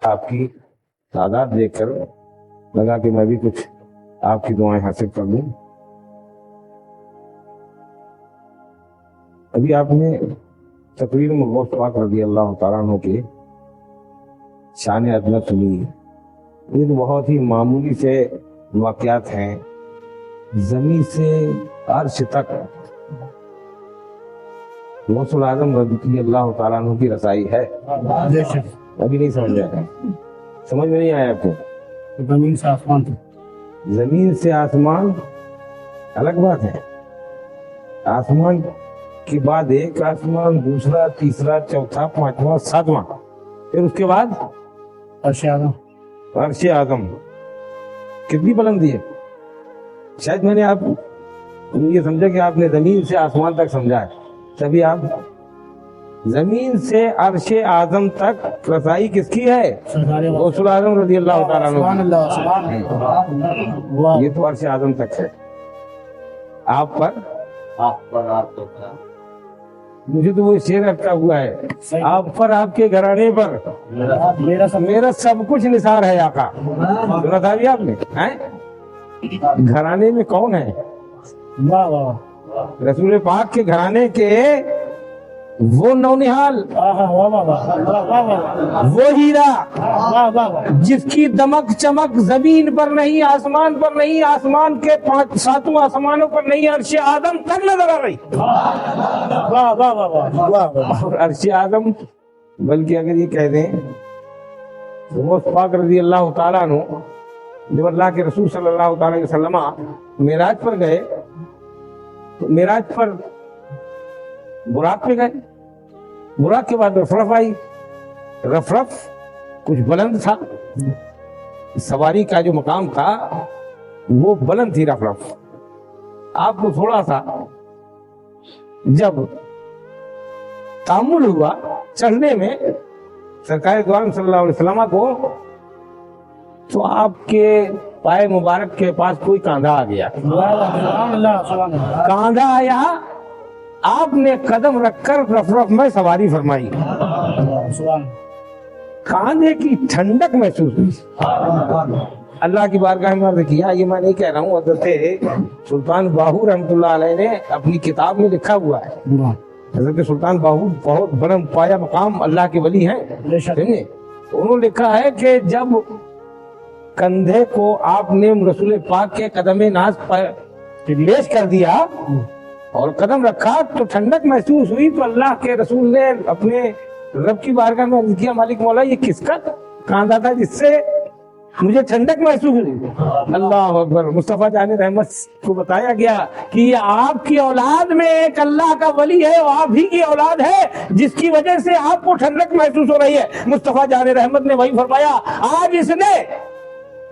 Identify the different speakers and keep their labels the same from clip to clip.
Speaker 1: آپ کی تعداد دیکھ کر لگا کہ میں بھی کچھ آپ کی دعائیں حاصل کر لوں۔ ابھی آپ نے تقریر میں غوث پاک رضی اللہ تعالیٰ عنہ کے شان عظمت سنی۔ یہ تو بہت ہی معمولی سے واقعات ہیں، زمین سے عرش تک غوث العظم رضی اللہ تعالیٰ عنہ کی رسائی ہے۔ ابھی نہیں سمجھ آیا، سمجھ میں نہیں آیا آپ کو؟
Speaker 2: زمین سے آسمان تک،
Speaker 1: زمین سے آسمان الگ بات ہے، آسمان کے بعد ایک آسمان، دوسرا، تیسرا، چوتھا، پانچواں، ساتواں، پھر اس کے بعد
Speaker 2: عرش اعظم۔
Speaker 1: عرش اعظم کتنی بلندی ہے؟ شاید میں نے آپ یہ سمجھا کہ آپ نے زمین سے آسمان تک سمجھا ہے، تبھی آپ زمین سے عرش اعظم تک رسائی کس کی ہے؟ غوث العظم رضی اللہ تعالیٰ
Speaker 2: سبحان
Speaker 1: عنہ۔
Speaker 2: اللہ، سبحان اللہ۔
Speaker 1: یہ تو عرش اعظم تک ہے۔ آپ پر مجھے تو وہ شعر اٹکا ہوا ہے، آپ پر، آپ کے گھرانے پر میرا سب کچھ نثار ہے آقا۔ سنا تھا بھی آپ نے؟ گھرانے میں کون ہے؟
Speaker 2: واہ واہ،
Speaker 1: رسول پاک کے گھرانے کے وہ نونہال، وہ ہیرا جس کی دمک چمک زمین پر نہیں، آسمان پر نہیں، آسمان کے ساتوں آسمانوں پر نہیں، عرش اعظم تک نظر آ رہی۔
Speaker 2: واہ واہ واہ واہ،
Speaker 1: اور عرش اعظم، بلکہ اگر یہ کہہ دیں غوث پاک رضی اللہ تعالیٰ عنہ جب اللہ کے رسول صلی اللہ تعالیٰ علیہ وسلم معراج پر گئے تو معراج پر براق پہ گئے، براق کے بعد رفرف آئی، رفرف کچھ بلند تھا، سواری کا جو مقام تھا وہ بلند تھی رفرف۔ آپ کو تھوڑا سا جب تعامل ہوا چڑھنے میں سرکار دو عالم صلی اللہ علیہ وسلم کو، تو آپ کے پائے مبارک کے پاس کوئی کاندھا آ گیا،
Speaker 2: سبحان اللہ، سبحان اللہ۔
Speaker 1: کاندھا آیا، آپ نے قدم رکھ کر رفرف میں سواری فرمائی،
Speaker 2: سبحان
Speaker 1: کاندھے کی ٹھنڈک محسوس ہوئی۔ اللہ کی بارگاہ میں عرض کیا، یہ میں نہیں کہہ رہا ہوں، حضرت سلطان باہو رحمۃ اللہ علیہ نے اپنی کتاب میں لکھا ہوا ہے۔
Speaker 2: اللہ۔
Speaker 1: حضرت سلطان باہو بہت بلند پایا مقام اللہ کے ولی ہیں، انہوں نے لکھا ہے کہ جب کندھے کو آپ نے رسول پاک کے قدم ناز پر لیش کر دیا اور قدم رکھا تو ٹھنڈک محسوس ہوئی، تو اللہ کے رسول نے اپنے رب کی بارگاہ میں عرض کیا، مالک مولا یہ کس کا کاندھا تھا جس سے مجھے ٹھنڈک محسوس ہوئی؟ اللہ اکبر۔ مصطفیٰ جان رحمت کو بتایا گیا کہ یہ آپ کی اولاد میں ایک اللہ کا ولی ہے، اور آپ ہی کی اولاد ہے جس کی وجہ سے آپ کو ٹھنڈک محسوس ہو رہی ہے۔ مصطفیٰ جان رحمت نے وہی فرمایا، آج اس نے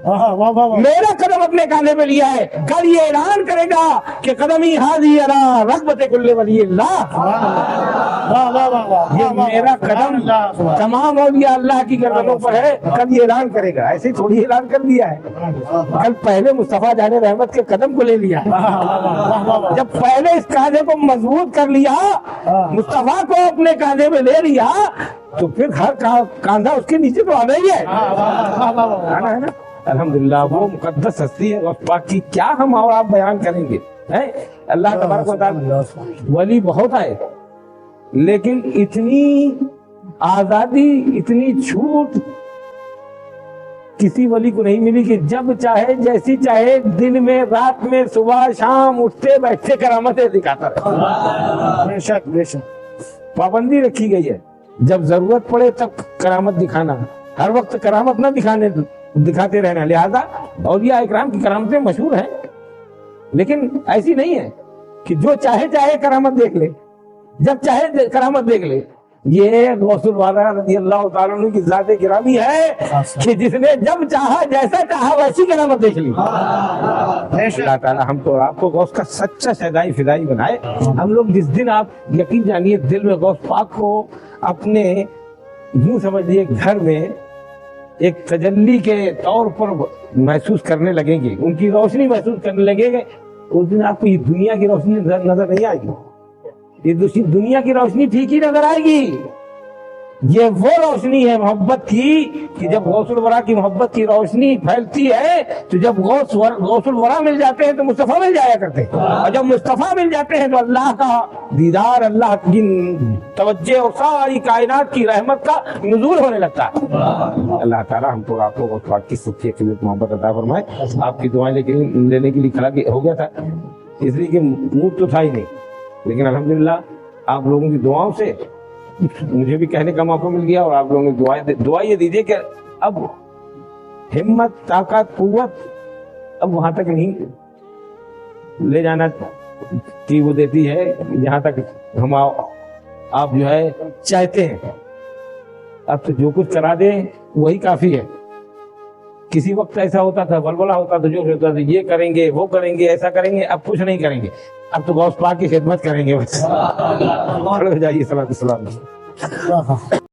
Speaker 1: میرا قدم اپنے کاندھے پہ لیا ہے، کل یہ اعلان کرے گا کہ قدمی حاضی علی رغبت کل ولی اللہ، یہ میرا قدم تمام اولیاء اللہ کی گردنوں پر ہے، کل یہ اعلان کرے گا۔ ایسے تھوڑی اعلان کر دیا ہے، کل پہلے مصطفیٰ جان رحمت کے قدم کو لے لیا، جب پہلے اس کاندھے کو مضبوط کر لیا، مصطفیٰ کو اپنے کاندھے میں لے لیا، تو پھر ہر کاندھا اس کے نیچے تو آنا ہی ہے نا۔ الحمدللہ، وہ مقدس ہستی ہے غوث پاک کی، کیا ہم اور آپ بیان کریں گے۔ اللہ تبارک و تعالیٰ ولی بہت آئے، لیکن اتنی آزادی، اتنی چھوٹ کسی ولی کو نہیں ملی کہ جب چاہے، جیسی چاہے، دن میں، رات میں، صبح شام، اٹھتے بیٹھتے کرامتیں دکھاتا رہے۔
Speaker 2: بے شک، بے شک۔
Speaker 1: پابندی رکھی گئی ہے، جب ضرورت پڑے تب کرامت دکھانا، ہر وقت کرامت نہ دکھاتے رہنا۔ لہذا اولیاء اکرام کی کرامتیں مشہور ہیں، لیکن ایسی نہیں ہے کہ جو چاہے کرامت دیکھ لے، جب چاہے کرامت دیکھ لے۔ یہ غوث الوالا رضی اللہ تعالیٰ عنہ کی ذات گرامی ہے کہ جس نے جب چاہا، جیسا چاہا، ویسی کرامت دیکھ لی۔ اللہ تعالیٰ ہم تو آپ کو غوث کا سچا شیدائی فدائی بنائے۔ ہم لوگ جس دن، آپ یقین جانیے، دل میں غوث پاک کو اپنے یوں سمجھیے گھر میں ایک تجلی کے طور پر محسوس کرنے لگیں گے، ان کی روشنی محسوس کرنے لگیں گے، اس دن آپ کو یہ دنیا کی روشنی نظر نہیں آئے گی، یہ دنیا کی روشنی ٹھیک ہی نظر آئے گی، یہ وہ روشنی ہے محبت کی کہ جب غوث الورا کی محبت کی روشنی پھیلتی ہے تو جب غوث الورا مل جاتے ہیں تو مصطفیٰ مل جایا کرتے ہیں، اور جب مصطفیٰ مل جاتے ہیں تو اللہ کا دیدار، اللہ کی توجہ اور ساری کائنات کی رحمت کا نزول ہونے لگتا ہے۔ اللہ تعالیٰ ہم کو آپ کو غوث پاک کی سچی عقیدت محبت عطا فرمائے۔ آپ کی دعائیں لینے کے لیے کھڑا ہو گیا تھا، اس لیے کہ موڈ تو تھا ہی نہیں، لیکن الحمدللہ آپ لوگوں کی دعاؤں سے مجھے بھی کہنے کا موقع مل گیا، اور آپ لوگوں نے دعا یہ دیجیے کہ اب ہمت، طاقت، قوت اب وہاں تک نہیں لے جانا کی وہ دیتی ہے جہاں تک ہم آپ جو ہے چاہتے ہیں۔ اب تو جو کچھ کرا دیں وہی کافی ہے۔ کسی وقت ایسا ہوتا تھا، ولولہ ہوتا تھا، جو ہوتا تھا یہ کریں گے وہ کریں گے ایسا کریں گے، اب کچھ نہیں کریں گے، اب تو غوث پاک کی خدمت کریں گے بس۔ جائیے صلاۃ السلام۔